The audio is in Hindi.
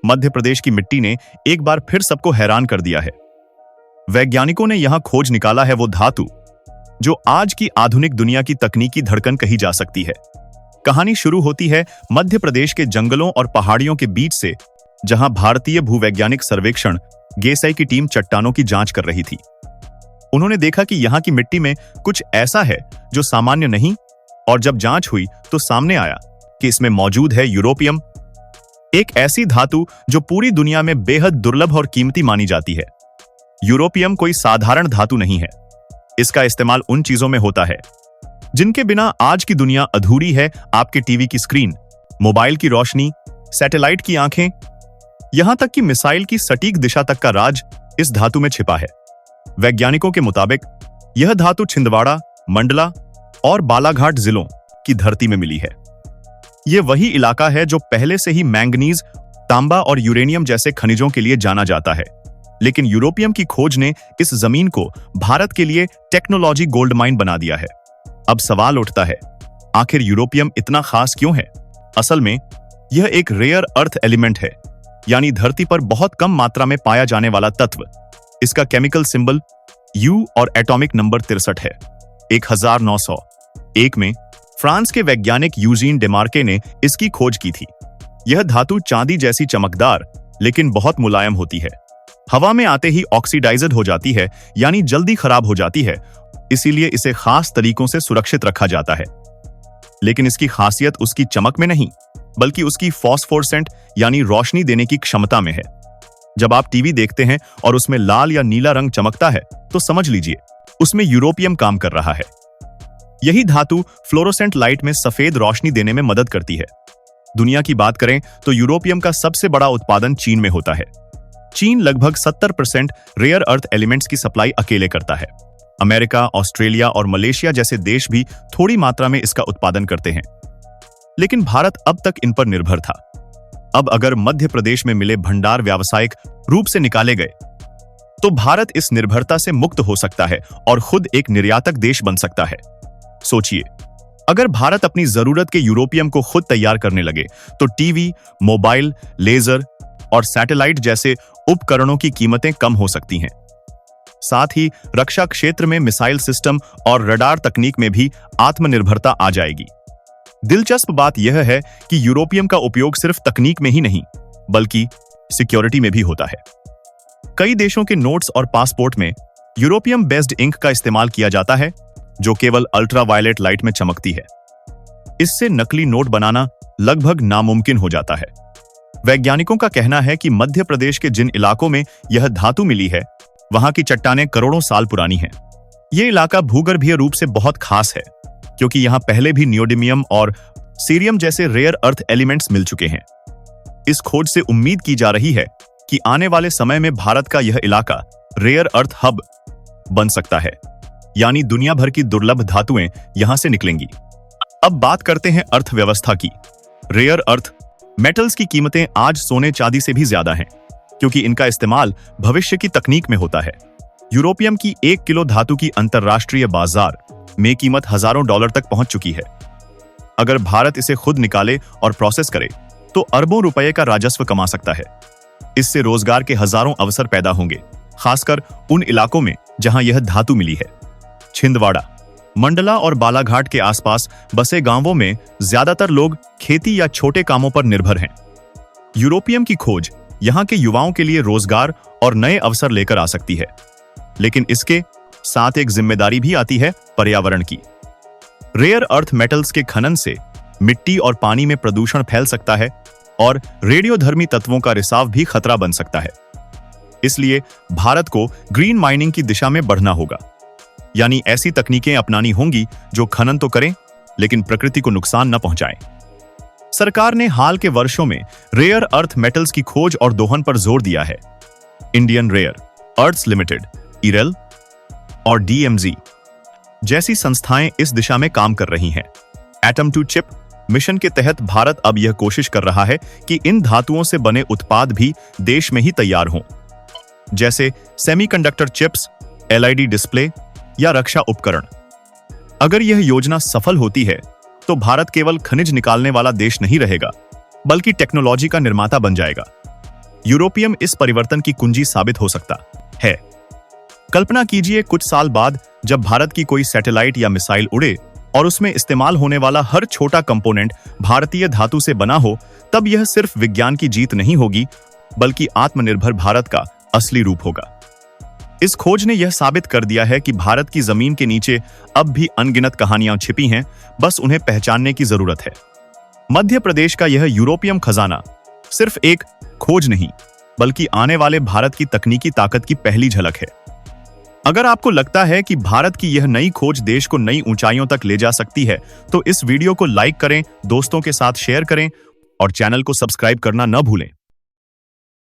मध्य प्रदेश की मिट्टी ने एक बार फिर सबको हैरान कर दिया है। वैज्ञानिकों ने यहां खोज निकाला है वो धातु जो आज की आधुनिक दुनिया की तकनीकी धड़कन कही जा सकती है। कहानी शुरू होती है मध्य प्रदेश के जंगलों और पहाड़ियों के बीच से, जहां भारतीय भूवैज्ञानिक सर्वेक्षण गेसाई की टीम चट्टानों की जांच कर रही थी। उन्होंने देखा कि यहां की मिट्टी में कुछ ऐसा है जो सामान्य नहीं, और जब जांच हुई तो सामने आया कि इसमें मौजूद है यूरोपियम, एक ऐसी धातु जो पूरी दुनिया में बेहद दुर्लभ और कीमती मानी जाती है। यूरोपियम कोई साधारण धातु नहीं है। इसका इस्तेमाल उन चीजों में होता है जिनके बिना आज की दुनिया अधूरी है। आपके टीवी की स्क्रीन, मोबाइल की रोशनी, सैटेलाइट की आंखें, यहां तक कि मिसाइल की सटीक दिशा तक का राज इस धातु में छिपा है। वैज्ञानिकों के मुताबिक यह धातु छिंदवाड़ा, मंडला और बालाघाट जिलों की धरती में मिली है। यह वही इलाका है जो पहले से ही मैंगनीज, तांबा और यूरेनियम जैसे खनिजों के लिए जाना जाता है, लेकिन यूरोपियम की खोज ने इस जमीन को भारत के लिए टेक्नोलॉजी गोल्ड माइन बना दिया है। अब सवाल उठता है, आखिर यूरोपियम इतना खास क्यों है? असल में यह एक रेयर अर्थ एलिमेंट है, यानी धरती पर बहुत कम मात्रा में पाया जाने वाला तत्व। इसका केमिकल सिंबल यू और एटॉमिक नंबर 63 है। 1901 में फ्रांस के वैज्ञानिक यूजीन डेमार्के ने इसकी खोज की थी। यह धातु चांदी जैसी चमकदार लेकिन बहुत मुलायम होती है। हवा में आते ही ऑक्सीडाइज्ड हो जाती है, यानी जल्दी खराब हो जाती है, इसीलिए इसे खास तरीकों से सुरक्षित रखा जाता है। लेकिन इसकी खासियत उसकी चमक में नहीं, बल्कि उसकी फॉस्फोरेसेंट यानी रोशनी देने की क्षमता में है। जब आप टीवी देखते हैं और उसमें लाल या नीला रंग चमकता है, तो समझ लीजिए उसमें यूरोपियम काम कर रहा है। यही धातु फ्लोरोसेंट लाइट में सफेद रोशनी देने में मदद करती है। दुनिया की बात करें तो यूरोपियम का सबसे बड़ा उत्पादन चीन में होता है। चीन लगभग 70% रेयर अर्थ एलिमेंट्स की सप्लाई अकेले करता है। अमेरिका, ऑस्ट्रेलिया और मलेशिया जैसे देश भी थोड़ी मात्रा में इसका उत्पादन करते हैं, लेकिन भारत अब तक इन पर निर्भर था। अब अगर मध्य प्रदेश में मिले भंडार व्यावसायिक रूप से निकाले गए, तो भारत इस निर्भरता से मुक्त हो सकता है और खुद एक निर्यातक देश बन सकता है। सोचिए, अगर भारत अपनी जरूरत के यूरोपियम को खुद तैयार करने लगे, तो टीवी, मोबाइल, लेजर और सैटेलाइट जैसे उपकरणों की कीमतें कम हो सकती हैं। साथ ही रक्षा क्षेत्र में मिसाइल सिस्टम और रडार तकनीक में भी आत्मनिर्भरता आ जाएगी। दिलचस्प बात यह है कि यूरोपियम का उपयोग सिर्फ तकनीक में ही नहीं, बल्कि सिक्योरिटी में भी होता है। कई देशों के नोट्स और पासपोर्ट में यूरोपियम बेस्ड इंक का इस्तेमाल किया जाता है, जो केवल अल्ट्रावायलेट लाइट में चमकती है। इससे नकली नोट बनाना लगभग नामुमकिन हो जाता है। वैज्ञानिकों का कहना है कि मध्य प्रदेश के जिन इलाकों में यह धातु मिली है, वहां की चट्टानें करोड़ों साल पुरानी हैं। यह इलाका भूगर्भीय रूप से बहुत खास है, क्योंकि यहां पहले भी नियोडिमियम और सीरियम जैसे रेयर अर्थ एलिमेंट्स मिल चुके हैं। इस खोज से उम्मीद की जा रही है कि आने वाले समय में भारत का यह इलाका रेयर अर्थ हब बन सकता है, यानी दुनिया भर की दुर्लभ धातुएं यहां से निकलेंगी। अब बात करते हैं अर्थव्यवस्था की। रेयर अर्थ मेटल्स की कीमतें आज सोने चांदी से भी ज्यादा हैं, क्योंकि इनका इस्तेमाल भविष्य की तकनीक में होता है। यूरोपियम की 1 किलो धातु की अंतरराष्ट्रीय बाजार में कीमत हजारों डॉलर तक पहुंच चुकी है। अगर भारत इसे खुद निकाले और प्रोसेस करे, तो अरबों रुपए का राजस्व कमा सकता है। इससे रोजगार के हजारों अवसर पैदा होंगे, खासकर उन इलाकों में जहां यह धातु मिली है। छिंदवाड़ा, मंडला और बालाघाट के आसपास बसे गांवों में ज्यादातर लोग खेती या छोटे कामों पर निर्भर हैं। यूरोपियम की खोज यहां के युवाओं के लिए रोजगार और नए अवसर लेकर आ सकती है, लेकिन इसके साथ एक जिम्मेदारी भी आती है पर्यावरण की। रेयर अर्थ मेटल्स के खनन से मिट्टी और पानी में प्रदूषण फैल सकता है और रेडियोधर्मी तत्वों का रिसाव भी खतरा बन सकता है। इसलिए भारत को ग्रीन माइनिंग की दिशा में बढ़ना होगा, यानी ऐसी तकनीकें अपनानी होंगी जो खनन तो करें, लेकिन प्रकृति को नुकसान न पहुंचाएं। सरकार ने हाल के वर्षों में रेयर अर्थ मेटल्स की खोज और दोहन पर जोर दिया है। इंडियन रेयर अर्थ्स लिमिटेड, इरेल और DMZ जैसी संस्थाएं इस दिशा में काम कर रही हैं। एटम टू चिप मिशन के तहत भारत अब यह कोशिश कर रहा है कि इन धातुओं से बने उत्पाद भी देश में ही तैयार हों, जैसे सेमीकंडक्टर चिप्स, LED डिस्प्ले या रक्षा उपकरण। अगर यह योजना सफल होती है, तो भारत केवल खनिज निकालने वाला देश नहीं रहेगा, बल्कि टेक्नोलॉजी का निर्माता बन जाएगा। यूरोपियम इस परिवर्तन की कुंजी साबित हो सकता है। कल्पना कीजिए कुछ साल बाद जब भारत की कोई सैटेलाइट या मिसाइल उड़े और उसमें इस्तेमाल होने वाला हर छोटा कंपोनेंट भारतीय धातु से बना हो, तब यह सिर्फ विज्ञान की जीत नहीं होगी बल्कि आत्मनिर्भर भारत का असली रूप होगा। इस खोज ने यह साबित कर दिया है कि भारत की जमीन के नीचे अब भी अनगिनत कहानियां छिपी हैं, बस उन्हें पहचानने की जरूरत है। मध्य प्रदेश का यह यूरोपियम खजाना सिर्फ एक खोज नहीं बल्कि आने वाले भारत की तकनीकी ताकत की पहली झलक है। अगर आपको लगता है कि भारत की यह नई खोज देश को नई ऊंचाइयों तक ले जा सकती है, तो इस वीडियो को लाइक करें, दोस्तों के साथ शेयर करें और चैनल को सब्सक्राइब करना न भूलें।